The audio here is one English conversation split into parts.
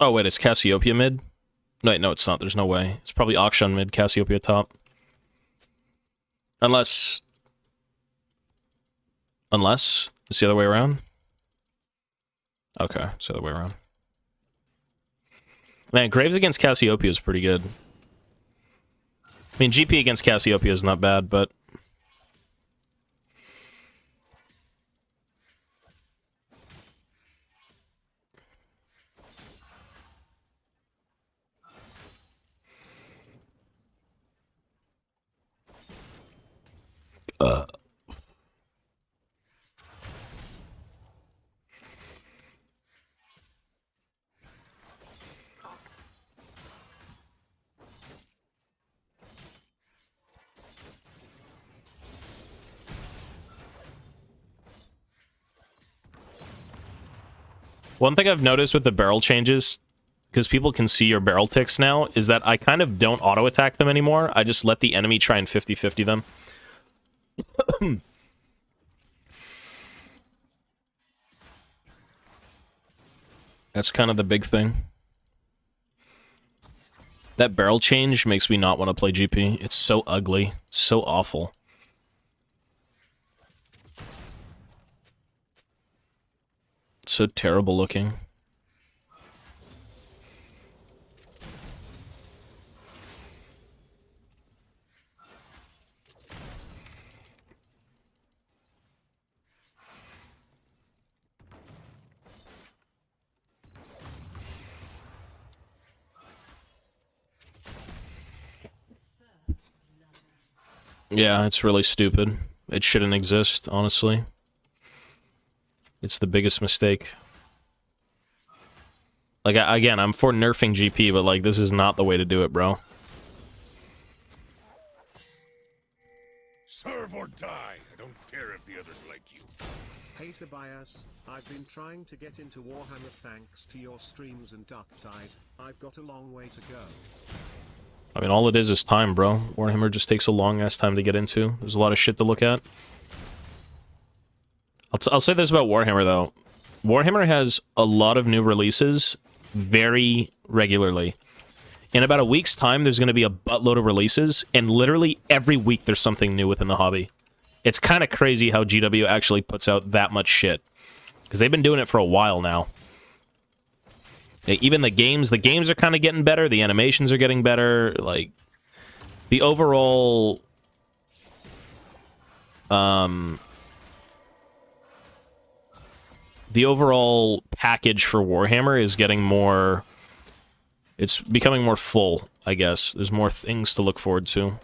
Oh, wait, it's Cassiopeia mid? No, wait, no, it's not. There's no way. It's probably Akshan mid, Cassiopeia top. Unless... It's the other way around? Okay, it's the other way around. Man, Graves against Cassiopeia is pretty good. I mean, GP against Cassiopeia is not bad, but... One thing I've noticed with the barrel changes, because people can see your barrel ticks now, is that I kind of don't auto-attack them anymore. I just let the enemy try and 50-50 them. That's kind of the big thing. That barrel change makes me not want to play GP. It's so ugly. It's so awful. It's so terrible looking. Yeah, it's really stupid. It shouldn't exist, honestly. It's the biggest mistake. Like, again, I'm for nerfing GP, but, like, this is not the way to do it, bro. Serve or die. I don't care if the others like you. Hey Tobias, I've been trying to get into Warhammer thanks to your streams and Ducktide. I've got a long way to go. I mean, all it is time, bro. Warhammer just takes a long-ass time to get into. There's a lot of shit to look at. I'll say this about Warhammer, though. Warhammer has a lot of new releases very regularly. In about a week's time, there's going to be a buttload of releases, and literally every week there's something new within the hobby. It's kind of crazy how GW actually puts out that much shit. Because they've been doing it for a while now. Even the games are kind of getting better, the animations are getting better, like, the overall, package for Warhammer is getting more, it's becoming more full, I guess. There's more things to look forward to.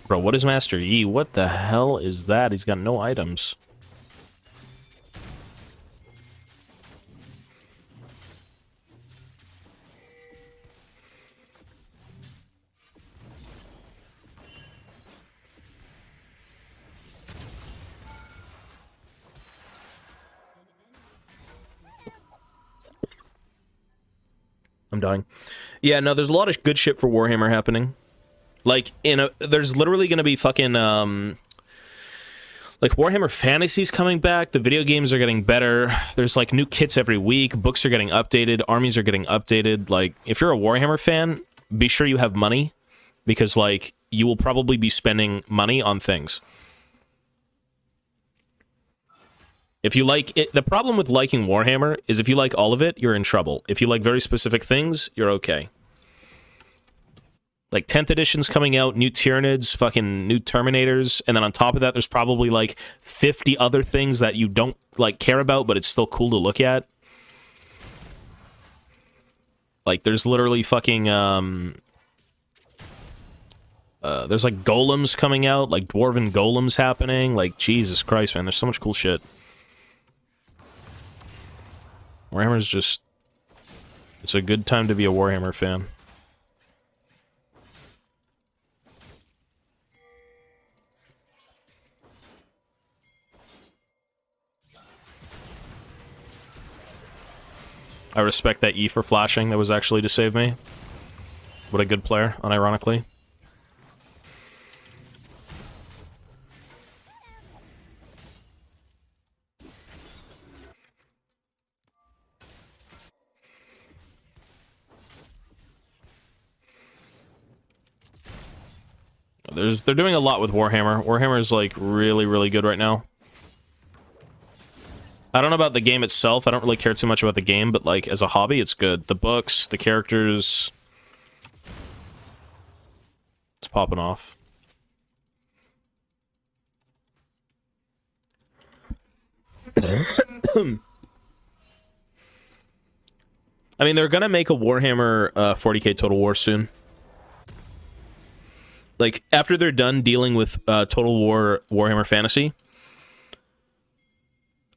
Bro, what is Master Yi? What the hell is that? He's got no items. I'm dying. Yeah, no, there's a lot of good shit for Warhammer happening. Like, there's literally gonna be fucking, like, Warhammer Fantasy's coming back, the video games are getting better, there's, like, new kits every week, books are getting updated, armies are getting updated. Like, if you're a Warhammer fan, be sure you have money, because, like, you will probably be spending money on things. If you like it, the problem with liking Warhammer is if you like all of it, you're in trouble. If you like very specific things, you're okay. Like, 10th edition's coming out, new Tyranids, fucking new Terminators, and then on top of that, there's probably, like, 50 other things that you don't, like, care about, but it's still cool to look at. Like, there's literally fucking, there's, like, golems coming out, like, dwarven golems happening. Like, Jesus Christ, man, there's so much cool shit. Warhammer's just... It's a good time to be a Warhammer fan. I respect that E for flashing. That was actually to save me. What a good player, unironically. they're doing a lot with Warhammer. Warhammer is like really, really good right now. I don't know about the game itself. I don't really care too much about the game, but like as a hobby, it's good. The books, the characters, it's popping off. I mean, they're gonna make a Warhammer 40k Total War soon. Like, after they're done dealing with Total War Warhammer Fantasy,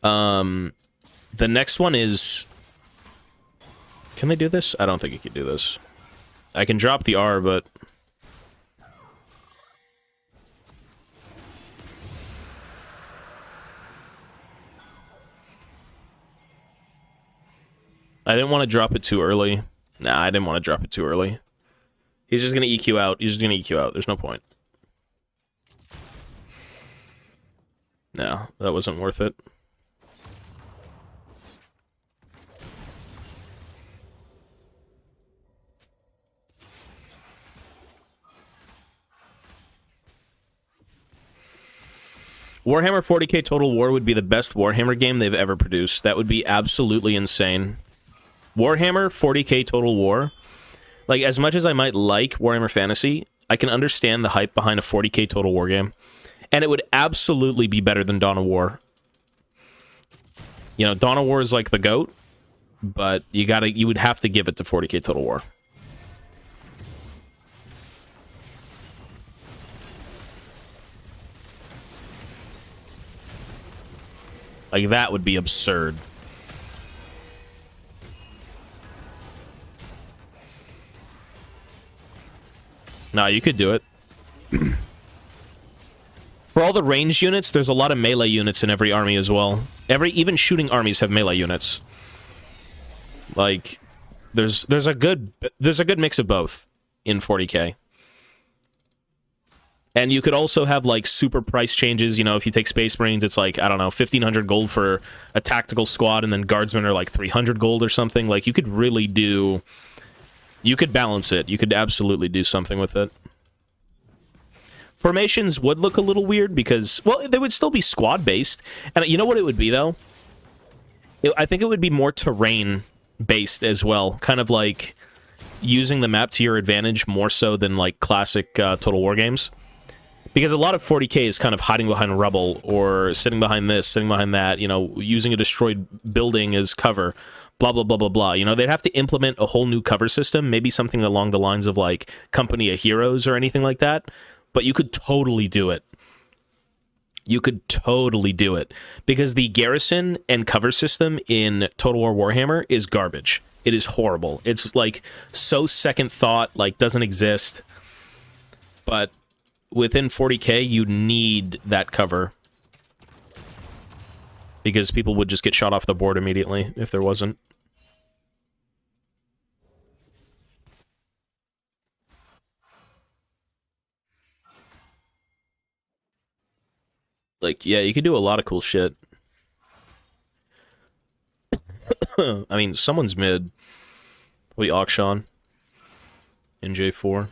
the next one is... Can they do this? I don't think you can do this. I can drop the R, but... I didn't want to drop it too early. Nah, I didn't want to drop it too early. He's just going to EQ out. He's just going to EQ out. There's no point. No, that wasn't worth it. Warhammer 40k Total War would be the best Warhammer game they've ever produced. That would be absolutely insane. Warhammer 40k Total War, like, as much as I might like Warhammer Fantasy, I can understand the hype behind a 40k Total War game. And it would absolutely be better than Dawn of War. You know, Dawn of War is like the GOAT, but you would have to give it to 40k Total War. Like, that would be absurd. Nah, you could do it. For all the ranged units, there's a lot of melee units in every army as well. Even shooting armies have melee units. Like, there's a good mix of both in 40k. And you could also have, like, super price changes. You know, if you take Space Marines, it's like, I don't know, 1,500 gold for a tactical squad, and then Guardsmen are like 300 gold or something. Like, you could really do... You could balance it. You could absolutely do something with it. Formations would look a little weird because, well, they would still be squad-based. And you know what it would be, though? I think it would be more terrain-based as well. Kind of like using the map to your advantage more so than, like, classic Total War games. Because a lot of 40k is kind of hiding behind rubble or sitting behind this, sitting behind that, you know, using a destroyed building as cover. Blah, blah, blah, blah, blah. You know, they'd have to implement a whole new cover system, maybe something along the lines of, like, Company of Heroes or anything like that. But you could totally do it. You could totally do it. Because the garrison and cover system in Total War Warhammer is garbage. It is horrible. It's, like, so second thought, like, doesn't exist. But within 40k, you need that cover. Because people would just get shot off the board immediately if there wasn't. Like, yeah, you could do a lot of cool shit. I mean, someone's mid. Probably Akshan in J4.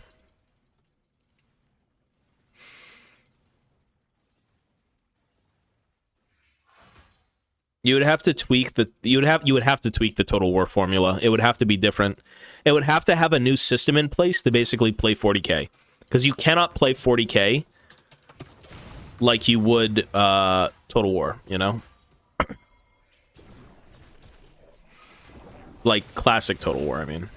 You would have to tweak the you would have to tweak the Total War formula. It would have to be different. It would have to have a new system in place to basically play 40k. Because you cannot play 40k like you would Total War, you know? Like classic Total War, I mean.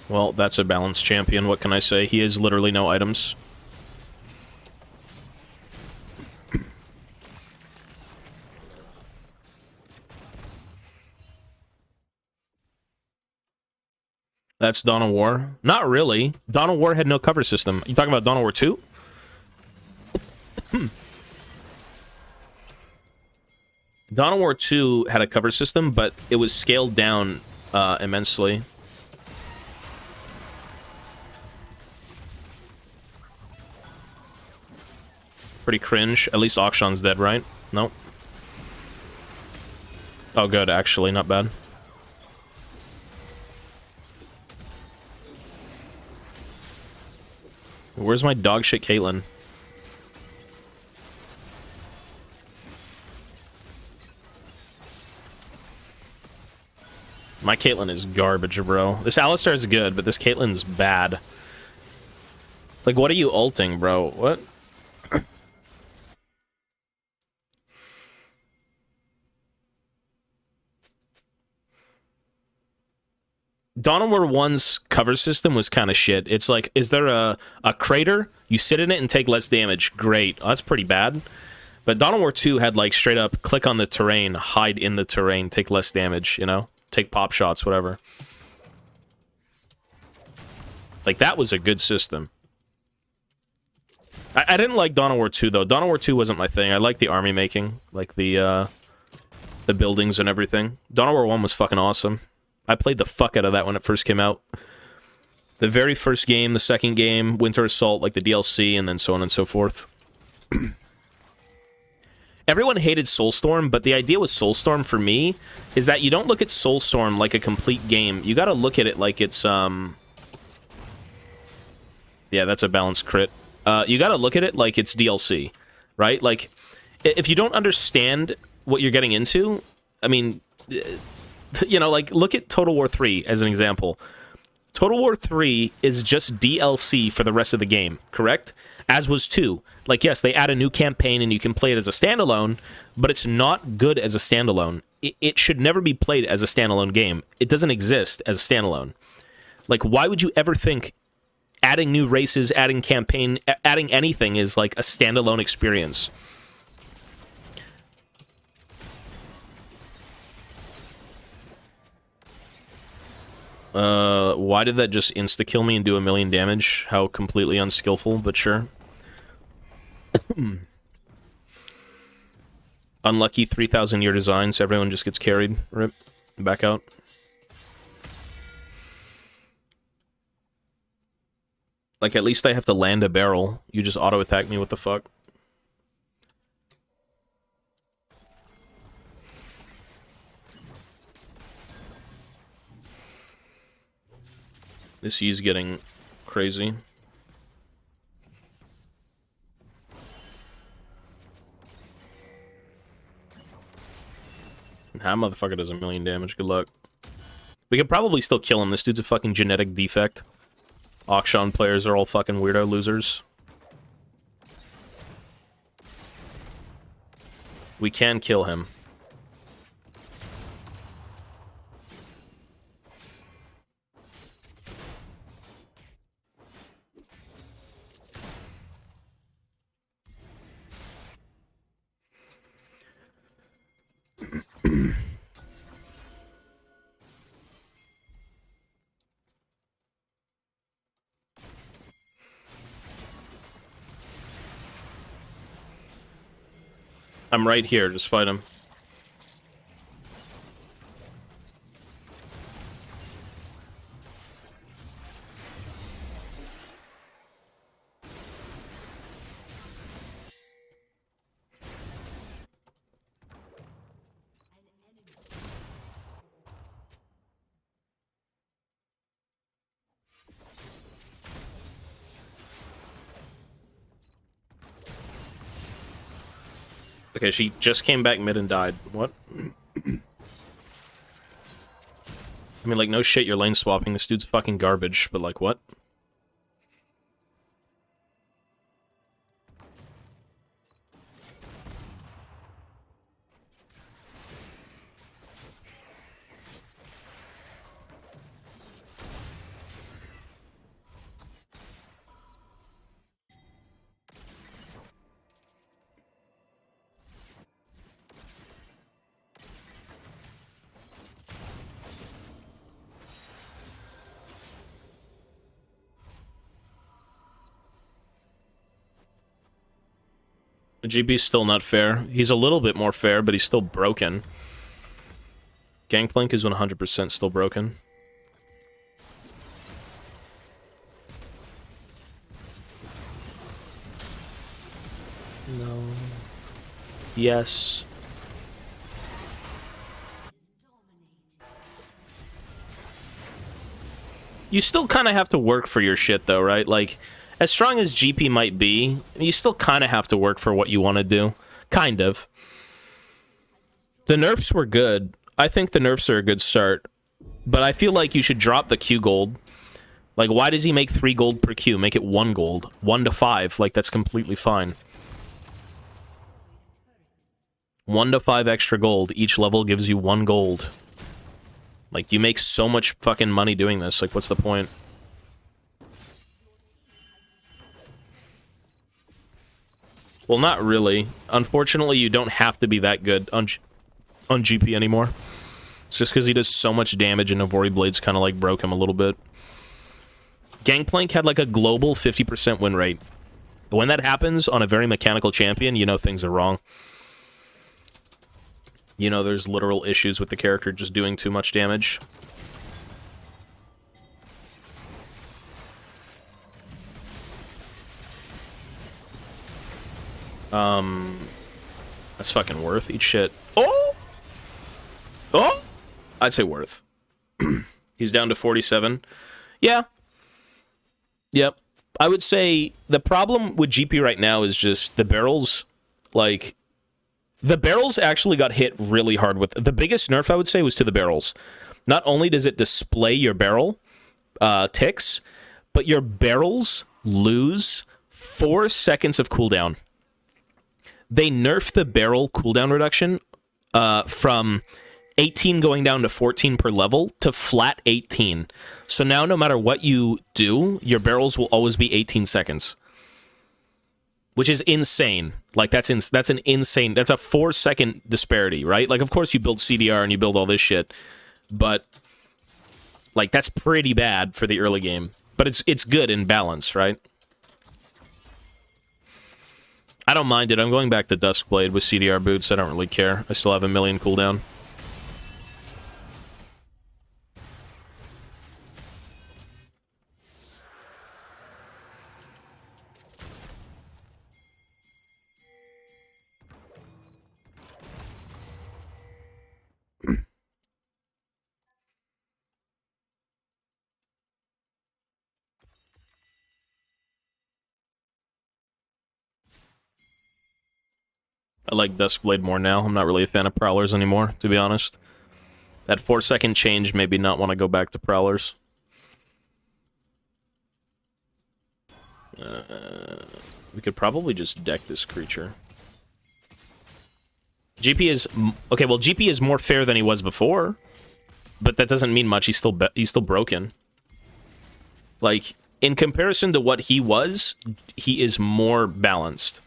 Well, that's a balanced champion, what can I say? He has literally no items. That's Dawn of War. Not really. Dawn of War had no cover system. You talking about Dawn of War 2? Dawn of War 2 had a cover system, but it was scaled down immensely. Pretty cringe. At least Akshan's dead, right? Nope. Oh, good, actually. Not bad. Where's my dog shit Caitlyn? My Caitlyn is garbage, bro. This Alistar is good, but this Caitlyn's bad. Like, what are you ulting, bro? What? Dawn of War 1's cover system was kind of shit. It's like, is there a crater? You sit in it and take less damage. Great. Oh, that's pretty bad. But Dawn of War 2 had, like, straight up, click on the terrain, hide in the terrain, take less damage, you know? Take pop shots, whatever. Like, that was a good system. I didn't like Dawn of War 2, though. Dawn of War 2 wasn't my thing. I liked the army making, like the buildings and everything. Dawn of War 1 was fucking awesome. I played the fuck out of that when it first came out. The very first game, the second game, Winter Assault, like the DLC, and then so on and so forth. Everyone hated Soulstorm, but the idea with Soulstorm for me is that you don't look at Soulstorm like a complete game. You gotta look at it like it's, Yeah, that's a balanced crit. You gotta look at it like it's DLC, right? Like, if you don't understand what you're getting into, I mean, you know, like, look at Total War 3 as an example. Total War 3 is just DLC for the rest of the game, correct? As was 2. Like, yes, they add a new campaign and you can play it as a standalone, but it's not good as a standalone. It should never be played as a standalone game. It doesn't exist as a standalone. Like, why would you ever think adding new races, adding campaign, adding anything is like a standalone experience? Why did that just insta-kill me and do 1,000,000 damage? How completely unskillful, but sure. Unlucky 3,000-year designs. Everyone just gets carried. Rip. Back out. Like, at least I have to land a barrel. You just auto-attack me, what the fuck? This E's getting crazy. That motherfucker does 1,000,000 damage. Good luck. We could probably still kill him. This dude's a fucking genetic defect. Akshan players are all fucking weirdo losers. We can kill him. I'm right here, just fight him. Okay, she just came back mid and died. What? I mean, like, no shit, you're lane swapping. This dude's fucking garbage, but, like, what? The GB's still not fair. He's a little bit more fair, but he's still broken. Gangplank is 100% still broken. No. Yes. You still kind of have to work for your shit, though, right? Like, as strong as GP might be, you still kind of have to work for what you want to do. Kind of. The nerfs were good. I think the nerfs are a good start. But I feel like you should drop the Q gold. Like, why does he make 3 gold per Q? Make it 1 gold. 1 to 5. Like, that's completely fine. 1 to 5 extra gold. Each level gives you 1 gold. Like, you make so much fucking money doing this. Like, what's the point? Well, not really. Unfortunately, you don't have to be that good on GP anymore. It's just because he does so much damage and Ivori Blades kind of, like, broke him a little bit. Gangplank had, like, a global 50% win rate. When that happens on a very mechanical champion, you know things are wrong. You know there's literal issues with the character just doing too much damage. That's fucking worth. Eat shit. Oh! Oh! I'd say worth. He's down to 47. Yeah. Yep. I would say the problem with GP right now is just the barrels, like... The barrels actually got hit really hard with... The biggest nerf, I would say, was to the barrels. Not only does it display your barrel ticks, but your barrels lose 4 seconds of cooldown. They nerfed the barrel cooldown reduction from 18 going down to 14 per level to flat 18. So now no matter what you do, your barrels will always be 18 seconds. Which is insane. Like, that's an insane... That's a 4-second disparity, right? Like, of course you build CDR and you build all this shit, but, like, that's pretty bad for the early game. But it's good in balance, right? I don't mind it. I'm going back to Duskblade with CDR boots. I don't really care. I still have a million cooldown. I like Duskblade more now. I'm not really a fan of Prowlers anymore, to be honest. That 4-second change made me not want to go back to Prowlers. We could probably just deck this creature. GP is... Okay, well, GP is more fair than he was before. But that doesn't mean much. He's still broken. Like, in comparison to what he was, he is more balanced.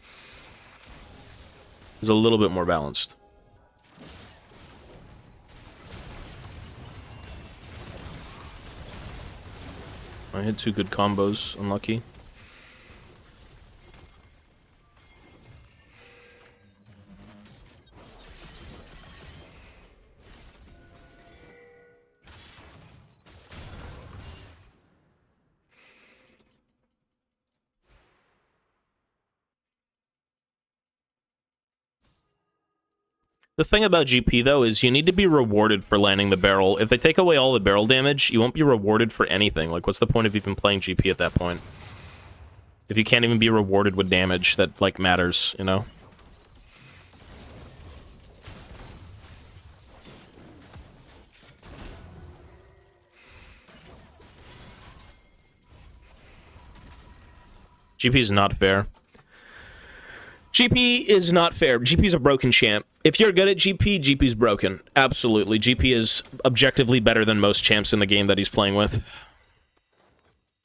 He's a little bit more balanced. I had 2 good combos. Unlucky. The thing about GP, though, is you need to be rewarded for landing the barrel. If they take away all the barrel damage, you won't be rewarded for anything. Like, what's the point of even playing GP at that point? If you can't even be rewarded with damage that, like, matters, you know? GP is not fair. GP is not fair. GP is a broken champ. If you're good at GP, GP's broken. Absolutely. GP is objectively better than most champs in the game that he's playing with.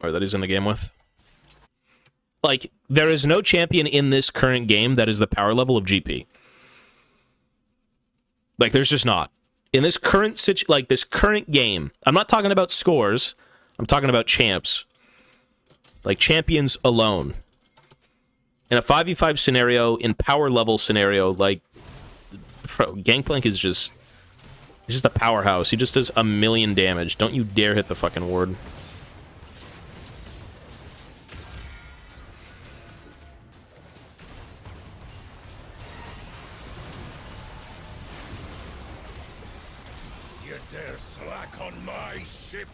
Or that he's in the game with. Like, there is no champion in this current game that is the power level of GP. Like, there's just not. In this current this current game, I'm not talking about scores. I'm talking about champs. Like, champions alone. In a 5v5 scenario, in power level scenario, like, bro, Gangplank is just... He's just a powerhouse. He just does a million damage. Don't you dare hit the fucking ward. dare slack on my ship.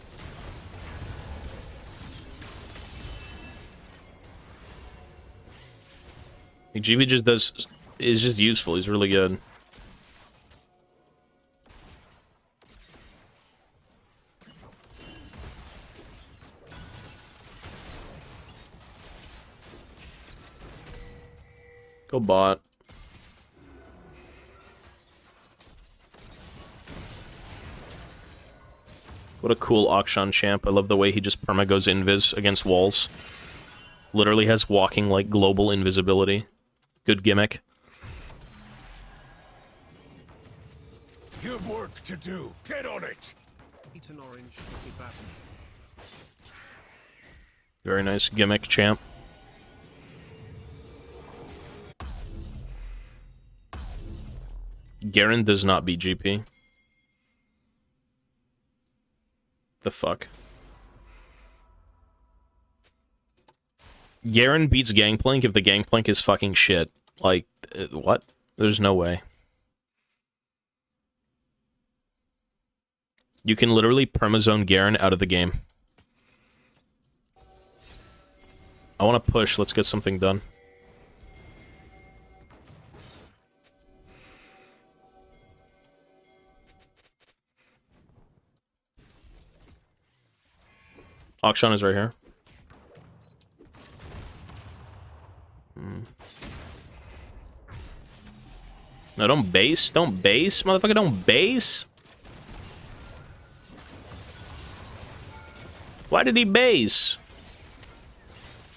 Like, GB just is just useful. He's really good. Go bot. What a cool Akshan champ. I love the way he just perma goes invis against walls. Literally has walking, like, global invisibility. Good gimmick. You've work to do. Get on it. Eat an orange, kebab. Very nice gimmick, champ. Garen does not beat GP. The fuck? Garen beats Gangplank if the Gangplank is fucking shit. Like, what? There's no way. You can literally permazone Garen out of the game. I want to push. Let's get something done. Akshan is right here. No, don't base. Don't base. Motherfucker, don't base. Why did he base?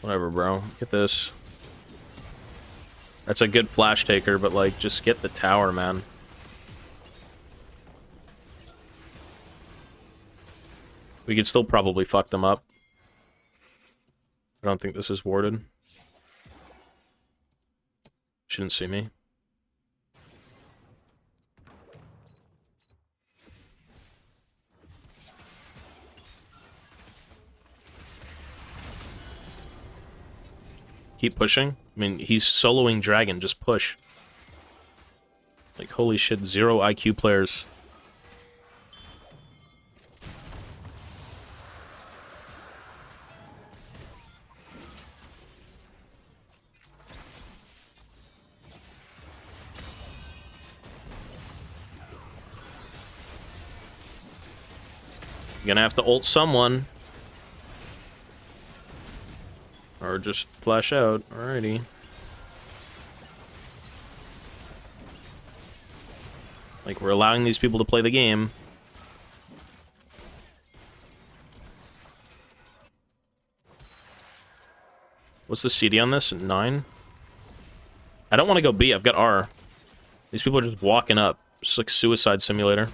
Whatever, bro. Get this. That's a good flash taker, but, like, just get the tower, man. We could still probably fuck them up. I don't think this is warded. Shouldn't see me. Keep pushing. I mean, he's soloing Dragon. Just push. Like, holy shit, 0 IQ players. You're gonna have to ult someone. Or just flash out. Alrighty. Like, we're allowing these people to play the game. What's the CD on this? 9? I don't want to go B. I've got R. These people are just walking up. Just like Suicide Simulator.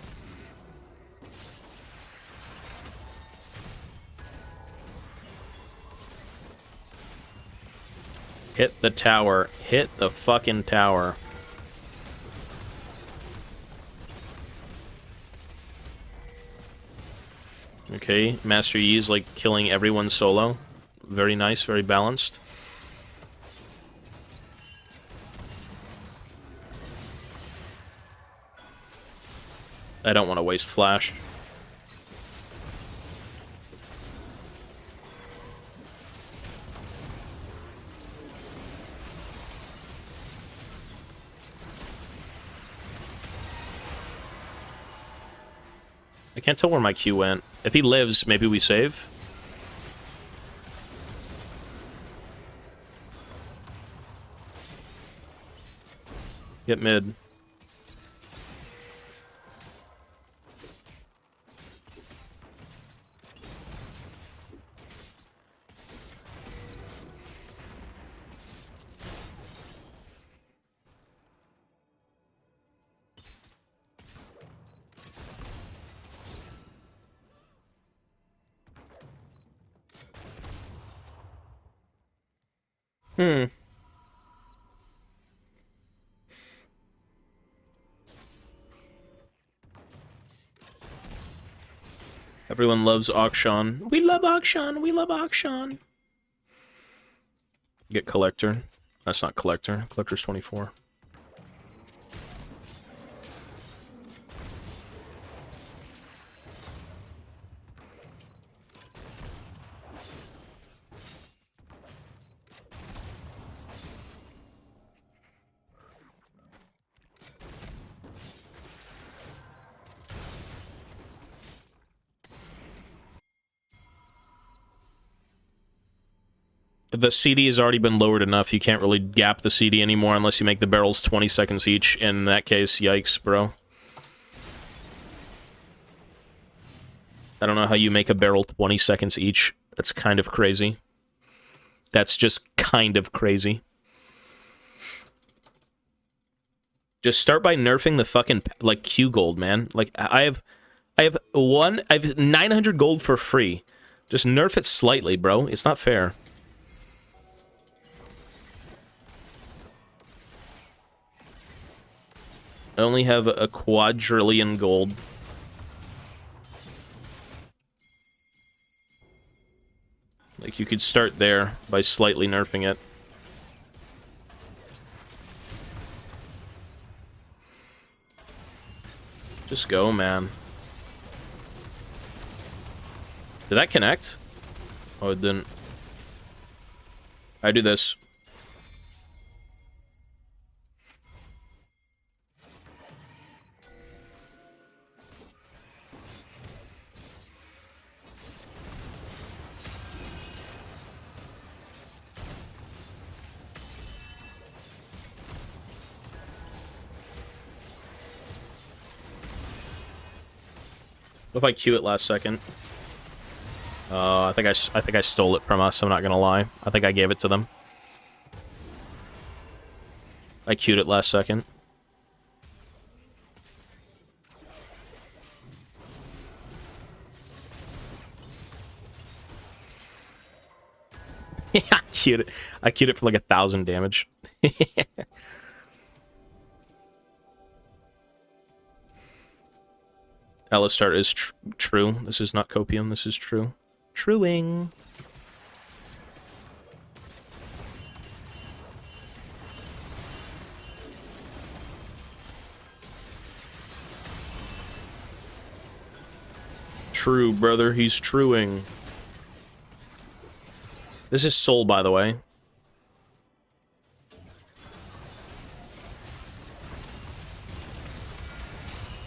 Hit the tower. Hit the fucking tower. Okay, Master Yi is like killing everyone solo. Very nice, very balanced. I don't want to waste flash. I can't tell where my Q went. If he lives, maybe we save. Get mid. Everyone loves Akshan. We love Akshan. We love Akshan. Get Collector. That's not Collector. Collector's 24. The CD has already been lowered enough. You can't really gap the CD anymore unless you make the barrels 20 seconds each. In that case, yikes, bro. I don't know how you make a barrel 20 seconds each. That's kind of crazy. That's just kind of crazy. Just start by nerfing the fucking, like, Q gold, man. Like, I have 900 gold for free. Just nerf it slightly, bro. It's not fair. I only have a quadrillion gold. Like, you could start there by slightly nerfing it. Just go, man. Did that connect? Oh, it didn't. I do this. What if I Q it last second? I think I stole it from us. I'm not gonna lie. I think I gave it to them. I Q'd it last second. Yeah, I Q'd it. I Q'd it for like 1,000 damage. Alistar is true. This is not copium. This is true. Truing. True, brother. He's truing. This is Soul, by the way.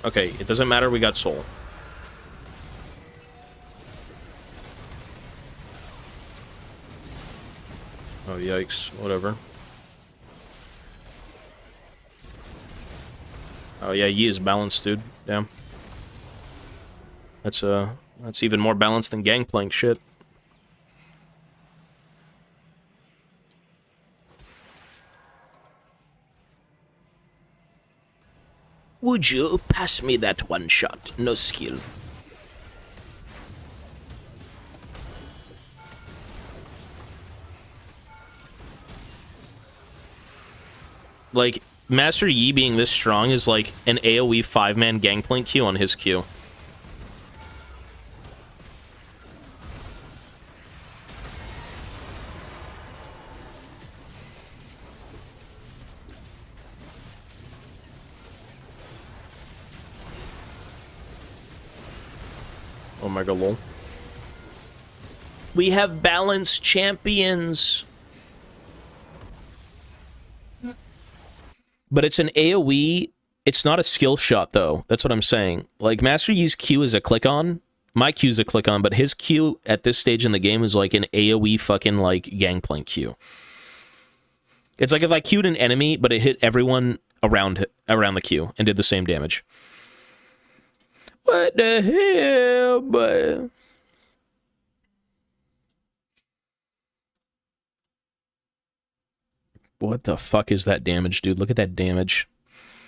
Okay, it doesn't matter, we got Soul. Oh, yikes. Whatever. Oh, yeah, Yi is balanced, dude. Damn. That's even more balanced than Gangplank shit. Would you pass me that one shot? No skill. Like, Master Yi being this strong is like an AoE 5-man Gangplank Q on his Q. Oh my god, lol. We have balanced champions. But it's an AoE. It's not a skill shot, though. That's what I'm saying. Like, Master Yi's Q is a click-on. My Q is a click-on, but his Q at this stage in the game is like an AoE fucking, like, Gangplank Q. It's like if I Q'd an enemy, but it hit everyone around the Q and did the same damage. What the hell, boy? What the fuck is that damage, dude? Look at that damage.